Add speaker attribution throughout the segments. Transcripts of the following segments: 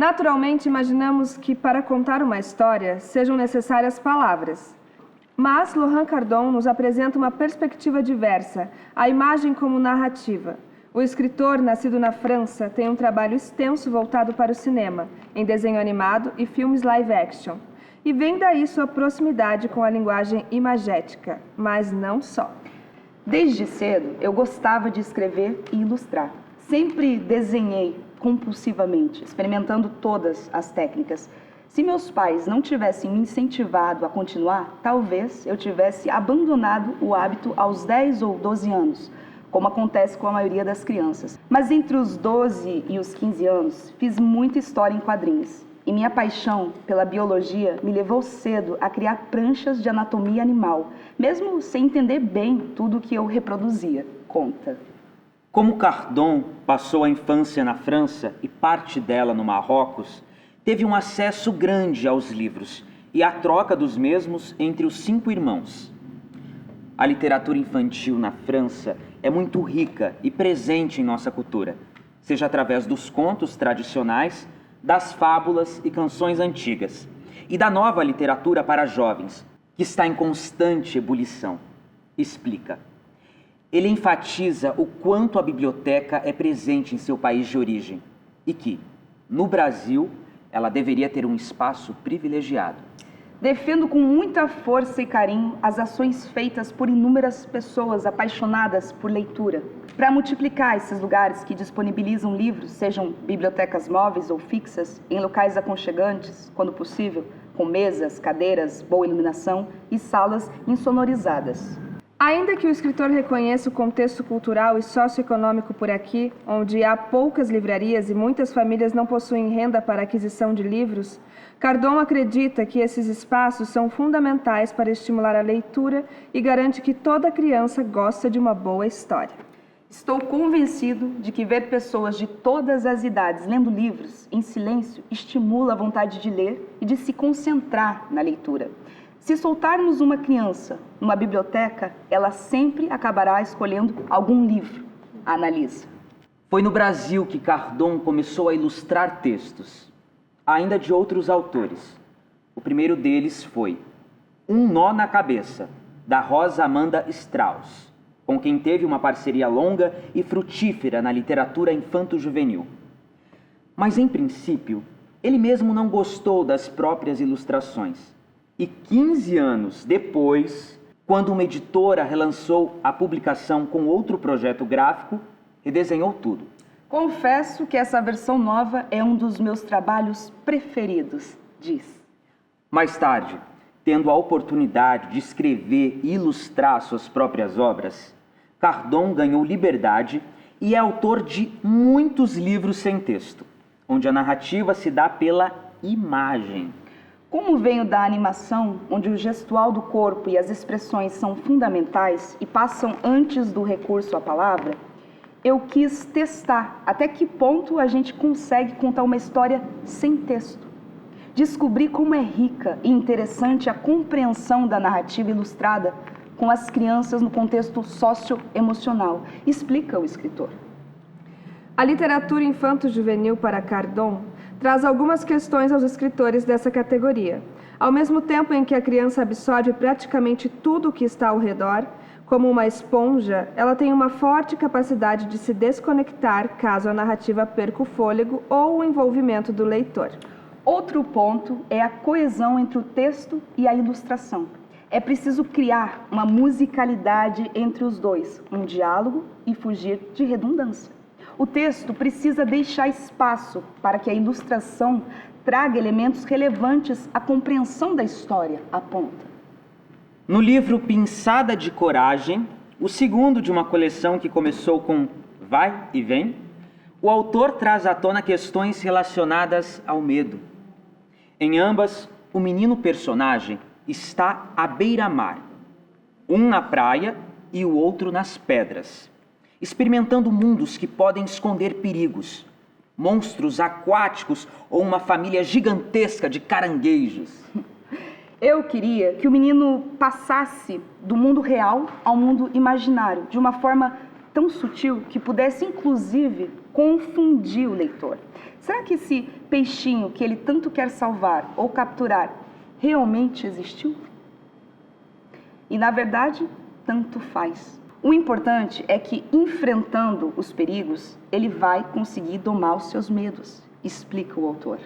Speaker 1: Naturalmente, imaginamos que para contar uma história sejam necessárias palavras. Mas Laurent Cardon nos apresenta uma perspectiva diversa, a imagem como narrativa. O escritor, nascido na França, tem um trabalho extenso voltado para o cinema, em desenho animado e filmes live action. E vem daí sua proximidade com a linguagem imagética, mas não só.
Speaker 2: Desde cedo, eu gostava de escrever e ilustrar. Sempre desenhei compulsivamente, experimentando todas as técnicas. Se meus pais não tivessem me incentivado a continuar, talvez eu tivesse abandonado o hábito aos 10 ou 12 anos, como acontece com a maioria das crianças. Mas entre os 12 e os 15 anos, fiz muita história em quadrinhos. E minha paixão pela biologia me levou cedo a criar pranchas de anatomia animal, mesmo sem entender bem tudo que eu reproduzia. Conta.
Speaker 3: Como Cardon passou a infância na França e parte dela no Marrocos, teve um acesso grande aos livros e à troca dos mesmos entre os 5 irmãos. A literatura infantil na França é muito rica e presente em nossa cultura, seja através dos contos tradicionais, das fábulas e canções antigas, e da nova literatura para jovens, que está em constante ebulição. Explica. Ele enfatiza o quanto a biblioteca é presente em seu país de origem e que, no Brasil, ela deveria ter um espaço privilegiado.
Speaker 2: Defendo com muita força e carinho as ações feitas por inúmeras pessoas apaixonadas por leitura, para multiplicar esses lugares que disponibilizam livros, sejam bibliotecas móveis ou fixas, em locais aconchegantes, quando possível, com mesas, cadeiras, boa iluminação e salas insonorizadas.
Speaker 1: Ainda que o escritor reconheça o contexto cultural e socioeconômico por aqui, onde há poucas livrarias e muitas famílias não possuem renda para a aquisição de livros, Cardon acredita que esses espaços são fundamentais para estimular a leitura e garante que toda criança gosta de uma boa história.
Speaker 2: Estou convencido de que ver pessoas de todas as idades lendo livros em silêncio estimula a vontade de ler e de se concentrar na leitura. Se soltarmos uma criança numa biblioteca, ela sempre acabará escolhendo algum livro. Analisa.
Speaker 3: Foi no Brasil que Cardon começou a ilustrar textos, ainda de outros autores. O primeiro deles foi Um Nó na Cabeça, da Rosa Amanda Strauss, com quem teve uma parceria longa e frutífera na literatura infanto-juvenil. Mas, em princípio, ele mesmo não gostou das próprias ilustrações. E 15 anos depois, quando uma editora relançou a publicação com outro projeto gráfico, redesenhou tudo.
Speaker 2: Confesso que essa versão nova é um dos meus trabalhos preferidos, diz.
Speaker 3: Mais tarde, tendo a oportunidade de escrever e ilustrar suas próprias obras, Cardon ganhou liberdade e é autor de muitos livros sem texto, onde a narrativa se dá pela imagem.
Speaker 2: Como venho da animação, onde o gestual do corpo e as expressões são fundamentais e passam antes do recurso à palavra, eu quis testar até que ponto a gente consegue contar uma história sem texto. Descobri como é rica e interessante a compreensão da narrativa ilustrada com as crianças no contexto socioemocional, explica o escritor.
Speaker 1: A literatura infanto-juvenil para Cardon traz algumas questões aos escritores dessa categoria. Ao mesmo tempo em que a criança absorve praticamente tudo o que está ao redor, como uma esponja, ela tem uma forte capacidade de se desconectar caso a narrativa perca o fôlego ou o envolvimento do leitor.
Speaker 2: Outro ponto é a coesão entre o texto e a ilustração. É preciso criar uma musicalidade entre os dois, um diálogo e fugir de redundância. O texto precisa deixar espaço para que a ilustração traga elementos relevantes à compreensão da história, aponta.
Speaker 3: No livro Pinçada de Coragem, o segundo de uma coleção que começou com Vai e Vem, o autor traz à tona questões relacionadas ao medo. Em ambas, o menino personagem está à beira-mar, um na praia e o outro nas pedras, experimentando mundos que podem esconder perigos, monstros aquáticos ou uma família gigantesca de caranguejos.
Speaker 2: Eu queria que o menino passasse do mundo real ao mundo imaginário, de uma forma tão sutil que pudesse, inclusive, confundir o leitor. Será que esse peixinho que ele tanto quer salvar ou capturar realmente existiu? E, na verdade, tanto faz. O importante é que, enfrentando os perigos, ele vai conseguir domar os seus medos, explica o autor.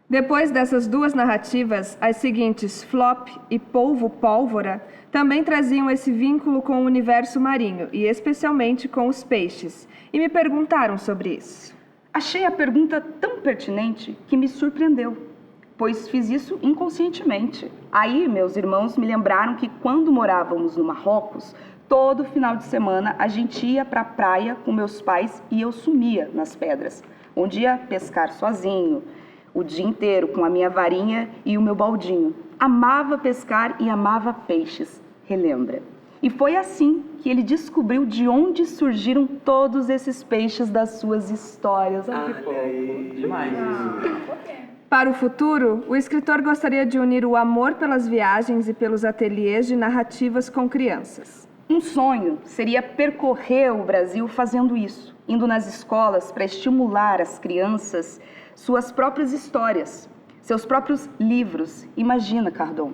Speaker 1: Depois dessas duas narrativas, as seguintes, Flop e Polvo Pólvora, também traziam esse vínculo com o universo marinho, e especialmente com os peixes, e me perguntaram sobre isso.
Speaker 2: Achei a pergunta tão pertinente que me surpreendeu, pois fiz isso inconscientemente. Aí, meus irmãos me lembraram que quando morávamos no Marrocos, todo final de semana a gente ia para a praia com meus pais e eu sumia nas pedras, onde ia pescar sozinho, o dia inteiro com a minha varinha e o meu baldinho. Amava pescar e amava peixes, relembra. E foi assim que ele descobriu de onde surgiram todos esses peixes das suas histórias.
Speaker 3: Demais isso.
Speaker 1: Para o futuro, o escritor gostaria de unir o amor pelas viagens e pelos ateliês de narrativas com crianças.
Speaker 2: Um sonho seria percorrer o Brasil fazendo isso, indo nas escolas para estimular as crianças suas próprias histórias, seus próprios livros. Imagina, Cardon.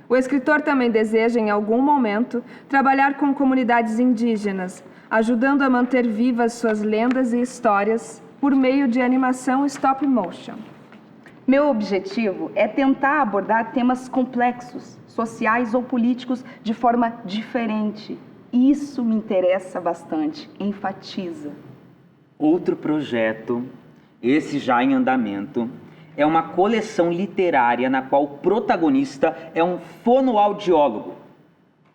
Speaker 1: O escritor também deseja, em algum momento, trabalhar com comunidades indígenas, ajudando a manter vivas suas lendas e histórias por meio de animação stop motion.
Speaker 2: Meu objetivo é tentar abordar temas complexos, sociais ou políticos, de forma diferente. Isso me interessa bastante, enfatiza.
Speaker 3: Outro projeto, esse já em andamento, é uma coleção literária na qual o protagonista é um fonoaudiólogo,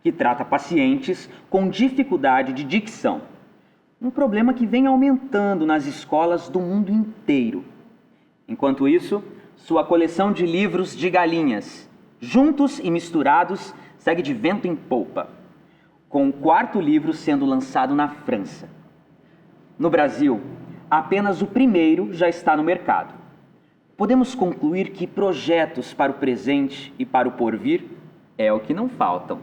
Speaker 3: que trata pacientes com dificuldade de dicção. Um problema que vem aumentando nas escolas do mundo inteiro. Enquanto isso, sua coleção de livros de galinhas, juntos e misturados, segue de vento em polpa, com o 4º livro sendo lançado na França. No Brasil, apenas o 1º já está no mercado. Podemos concluir que projetos para o presente e para o porvir é o que não faltam.